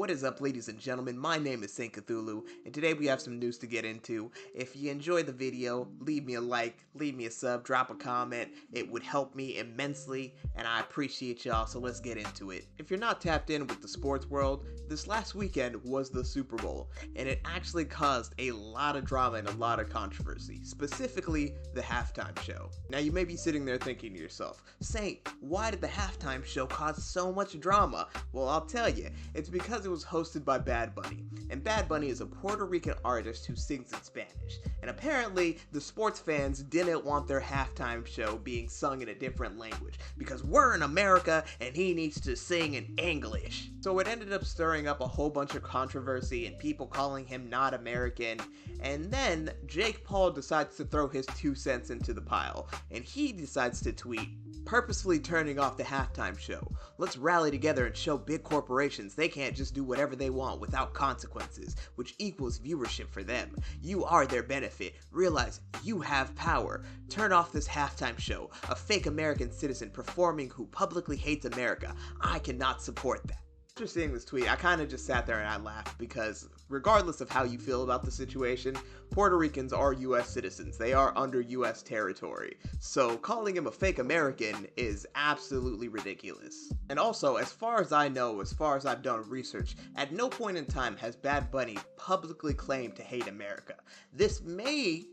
What is up, ladies and gentlemen? My name is Kthulhu, and today we have some news to get into. If you enjoyed the video, leave me a like, leave me a sub, drop a comment. It would help me immensely, and I appreciate y'all, so let's get into it. If you're not tapped in with the sports world, this last weekend was the Super Bowl, and it actually caused a lot of drama and a lot of controversy, specifically the halftime show. Now you may be sitting there thinking to yourself, Saint, why did the halftime show cause so much drama? Well, I'll tell you, it's because it was hosted by Bad Bunny, and Bad Bunny is a Puerto Rican artist who sings in Spanish, and apparently the sports fans didn't want their halftime show being sung in a different language, because we're in America and he needs to sing in English. So it ended up stirring up a whole bunch of controversy and people calling him not American, and then Jake Paul decides to throw his 2 cents into the pile, and he decides to tweet, purposefully turning off the halftime show. Let's rally together and show big corporations they can't just do whatever they want without consequences, which equals viewership for them. You are their benefit. Realize you have power. Turn off this halftime show. A fake American citizen performing who publicly hates America. I cannot support that. After seeing this tweet, I kind of just sat there and I laughed because regardless of how you feel about the situation, Puerto Ricans are U.S. citizens. They are under U.S. territory. So calling him a fake American is absolutely ridiculous. And also, as far as I know, as far as I've done research, at no point in time has Bad Bunny publicly claimed to hate America. This may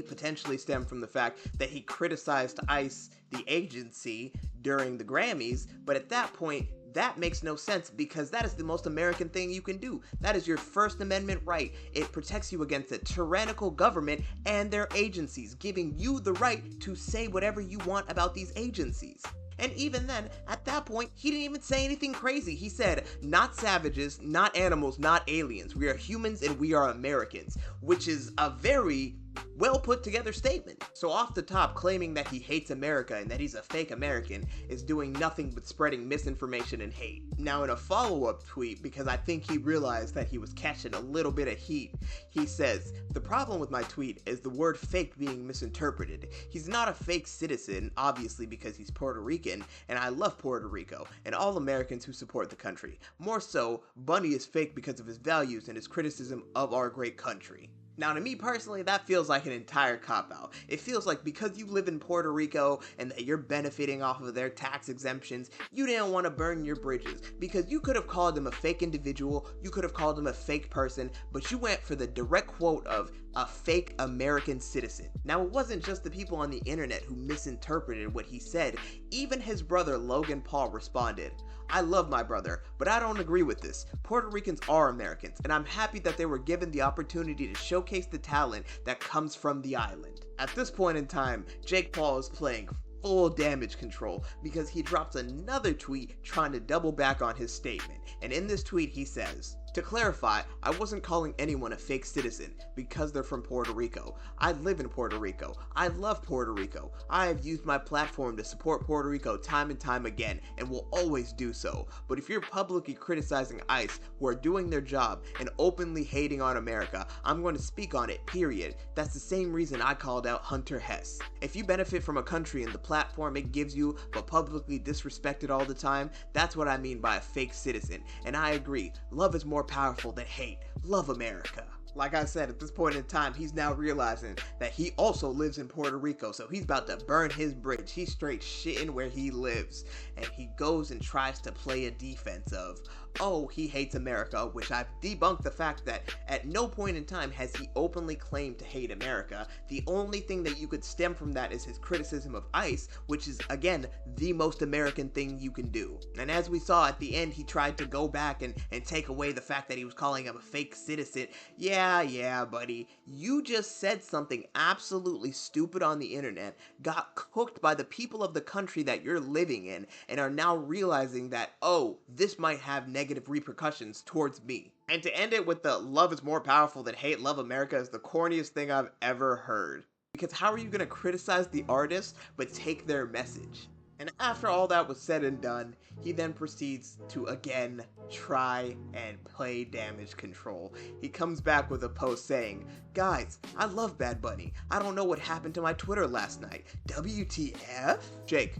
potentially stem from the fact that he criticized ICE, the agency, during the Grammys, but at that point, that makes no sense because that is the most American thing you can do. That is your First Amendment right. It protects you against a tyrannical government and their agencies, giving you the right to say whatever you want about these agencies. And even then, at that point, he didn't even say anything crazy. He said, not savages, not animals, not aliens. We are humans and we are Americans, which is a very well put together statement. So off the top, claiming that he hates America and that he's a fake American is doing nothing but spreading misinformation and hate. Now in a follow-up tweet, because I think he realized that he was catching a little bit of heat, he says, the problem with my tweet is the word fake being misinterpreted. He's not a fake citizen, obviously because he's Puerto Rican, and I love Puerto Rico and all Americans who support the country. More so, Bunny is fake because of his values and his criticism of our great country. Now, to me personally, that feels like an entire cop-out. It feels like because you live in Puerto Rico and that you're benefiting off of their tax exemptions, you didn't want to burn your bridges. Because you could have called him a fake individual, you could have called him a fake person, but you went for the direct quote of a fake American citizen. Now, it wasn't just the people on the internet who misinterpreted what he said. Even his brother, Logan Paul, responded, I love my brother, but I don't agree with this. Puerto Ricans are Americans, and I'm happy that they were given the opportunity to showcase the talent that comes from the island. At this point in time, Jake Paul is playing full damage control because he drops another tweet trying to double back on his statement. And in this tweet he says, to clarify, I wasn't calling anyone a fake citizen because they're from Puerto Rico. I live in Puerto Rico. I love Puerto Rico. I have used my platform to support Puerto Rico time and time again and will always do so. But if you're publicly criticizing ICE who are doing their job and openly hating on America, I'm going to speak on it, period. That's the same reason I called out Hunter Hess. If you benefit from a country and the platform it gives you but publicly disrespect it all the time, that's what I mean by a fake citizen. And I agree, love is more powerful than hate. Love America. Like I said, at this point in time, he's now realizing that he also lives in Puerto Rico, so he's about to burn his bridge. He's straight shitting where he lives, and he goes and tries to play a defense of, oh, he hates America, which I've debunked the fact that at no point in time has he openly claimed to hate America. The only thing that you could stem from that is his criticism of ICE, which is, again, the most American thing you can do. And as we saw at the end, he tried to go back and take away the fact that he was calling him a fake citizen. Yeah, buddy, you just said something absolutely stupid on the internet, got cooked by the people of the country that you're living in, and are now realizing that, oh, this might have negative repercussions towards me. And to end it with the love is more powerful than hate, love America is the corniest thing I've ever heard. Because how are you going to criticize the artist but take their message? And after all that was said and done, he then proceeds to again try and play damage control. He comes back with a post saying, guys, I love Bad Bunny. I don't know what happened to my Twitter last night. WTF? Jake,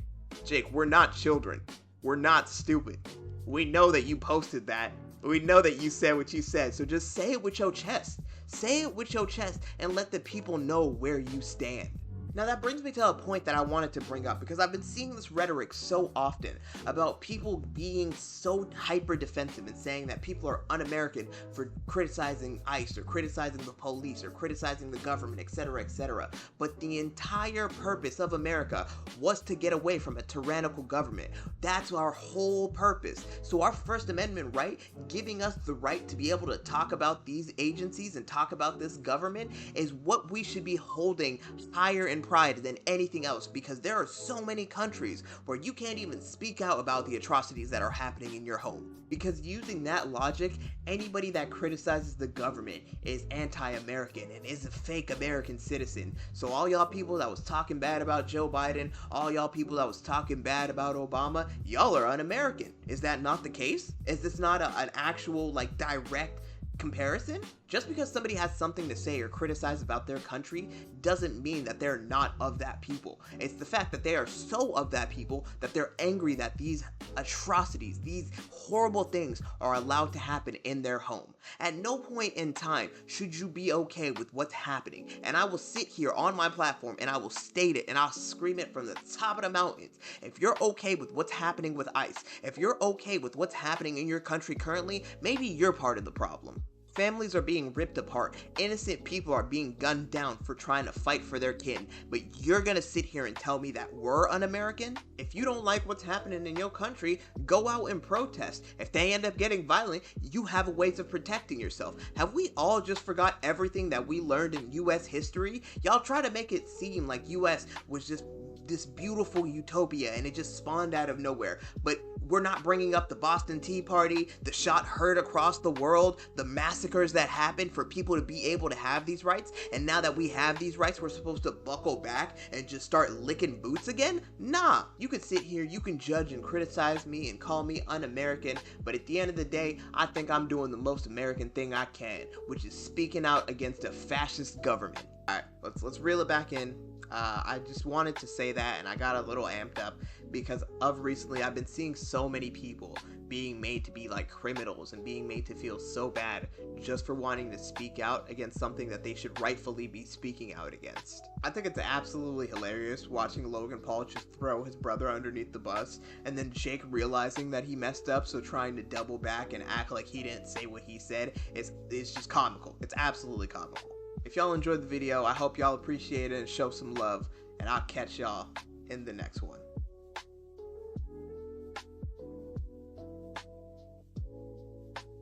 we're not children. We're not stupid. We know that you posted that We know that you said what you said, so just say it with your chest. Say it with your chest and let the people know where you stand. Now that brings me to a point that I wanted to bring up, because I've been seeing this rhetoric so often about people being so hyper defensive and saying that people are un-American for criticizing ICE or criticizing the police or criticizing the government, etc., etc. But the entire purpose of America was to get away from a tyrannical government. That's our whole purpose. So our First Amendment right, giving us the right to be able to talk about these agencies and talk about this government, is what we should be holding higher in pride than anything else, because there are so many countries where you can't even speak out about the atrocities that are happening in your home. Because using that logic, anybody that criticizes the government is anti-American and is a fake American citizen. So all y'all people that was talking bad about Joe Biden, all y'all people that was talking bad about Obama, y'all are un-American. Is that not the case? Is this not an actual, like, direct comparison? Just because somebody has something to say or criticize about their country doesn't mean that they're not of that people. It's the fact that they are so of that people that they're angry that these atrocities, these horrible things are allowed to happen in their home. At no point in time should you be okay with what's happening. And I will sit here on my platform and I will state it and I'll scream it from the top of the mountains. If you're okay with what's happening with ICE, if you're okay with what's happening in your country currently, maybe you're part of the problem. Families are being ripped apart. Innocent people are being gunned down for trying to fight for their kin. But you're gonna sit here and tell me that we're un-American? If you don't like what's happening in your country, go out and protest. If they end up getting violent, you have ways of protecting yourself. Have we all just forgot everything that we learned in US history? Y'all try to make it seem like US was just this beautiful utopia and it just spawned out of nowhere. But we're not bringing up the Boston Tea Party, the shot heard across the world, the massacres that happened for people to be able to have these rights. And now that we have these rights, we're supposed to buckle back and just start licking boots again? Nah, you can sit here, you can judge and criticize me and call me un-American, but at the end of the day, I think I'm doing the most American thing I can, which is speaking out against a fascist government. Alright, let's reel it back in. I just wanted to say that, and I got a little amped up because of recently I've been seeing so many people being made to be like criminals and being made to feel so bad just for wanting to speak out against something that they should rightfully be speaking out against. I think it's absolutely hilarious watching Logan Paul just throw his brother underneath the bus and then Jake realizing that he messed up, so trying to double back and act like he didn't say what he said. It's just comical. It's absolutely comical. If y'all enjoyed the video, I hope y'all appreciate it and show some love, and I'll catch y'all in the next one.